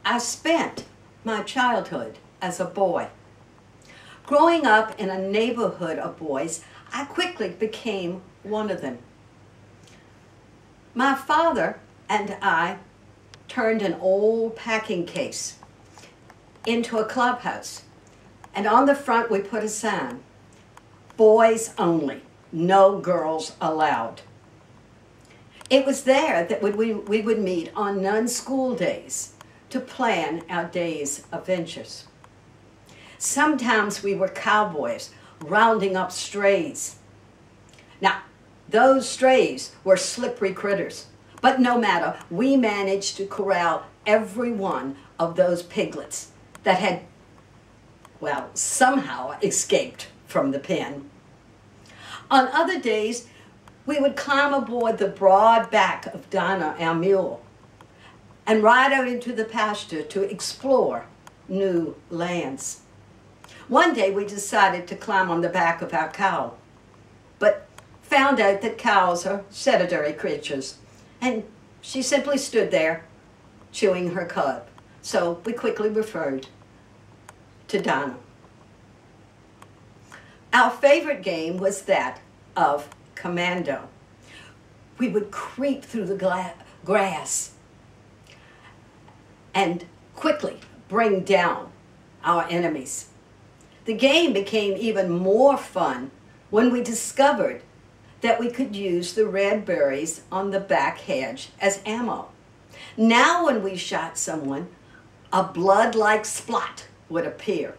I spent my childhood as a boy. Growing up in a neighborhood of boys, I quickly became one of them. My father and I turned an old packing case into a clubhouse, and on the front we put a sign, "Boys only, no girls allowed." It was there that we would meet on non-school days to plan our day's adventures. Sometimes we were cowboys rounding up strays. Now, those strays were slippery critters, but no matter, we managed to corral every one of those piglets that had, well, somehow escaped from the pen. On other days, we would climb aboard the broad back of Dinah, our mule, and ride out into the pasture to explore new lands. One day we decided to climb on the back of our cow, but found out that cows are sedentary creatures, and she simply stood there chewing her cud. So we quickly referred to Dinah. Our favorite game was that of commando. We would creep through the grass and quickly bring down our enemies. The game became even more fun when we discovered that we could use the red berries on the back hedge as ammo. Now when we shot someone, a blood-like splot would appear.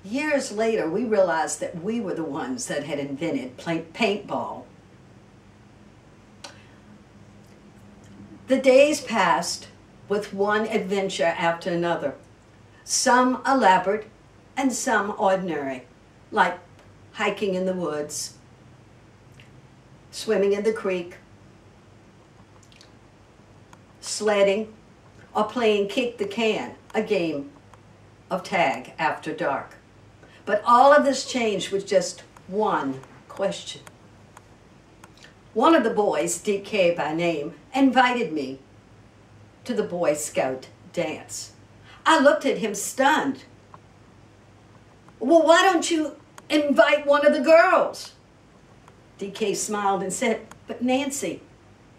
Years later, we realized that we were the ones that had invented paintball. The days passed with one adventure after another, some elaborate and some ordinary, like hiking in the woods, swimming in the creek, sledding, or playing kick the can, a game of tag after dark. But all of this changed with just one question. One of the boys, DK by name, invited me to the Boy Scout dance. I looked at him stunned. "Well, why don't you invite one of the girls?" DK smiled and said, "But Nancy,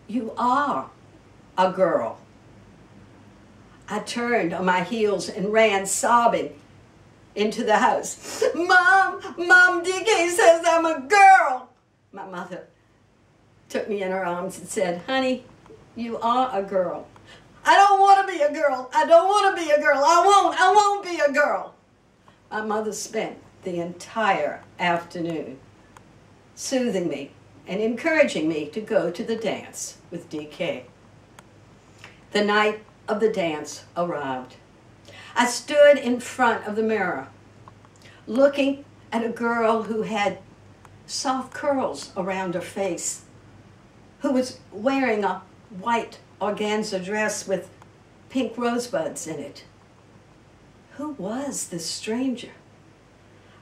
you are a girl." I turned on my heels and ran sobbing into the house. Mom, DK says I'm a girl." My mother took me in her arms and said, "Honey, you are a girl." "I don't want to be a girl. I don't want to be a girl. I won't be a girl." My mother spent the entire afternoon soothing me and encouraging me to go to the dance with DK. The night of the dance arrived. I stood in front of the mirror, looking at a girl who had soft curls around her face, who was wearing a white organza dress with pink rosebuds in it. Who was this stranger?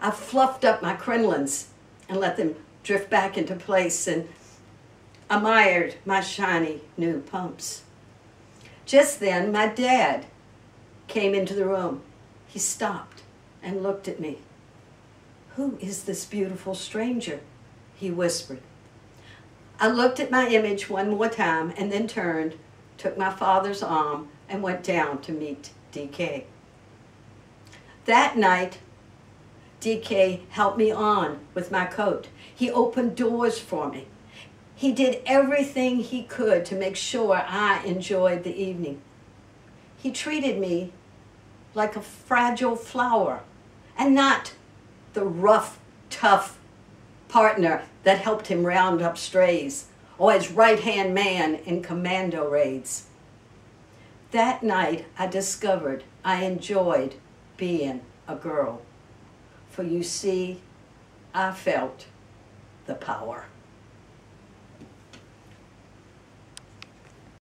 I fluffed up my crinolines and let them drift back into place and admired my shiny new pumps. Just then, my dad came into the room. He stopped and looked at me. "Who is this beautiful stranger?" he whispered. I looked at my image one more time and then turned, took my father's arm, and went down to meet DK. That night, DK helped me on with my coat. He opened doors for me. He did everything he could to make sure I enjoyed the evening. He treated me like a fragile flower and not the rough, tough partner that helped him round up strays or his right-hand man in commando raids. That night, I discovered I enjoyed being a girl. For you see, I felt the power.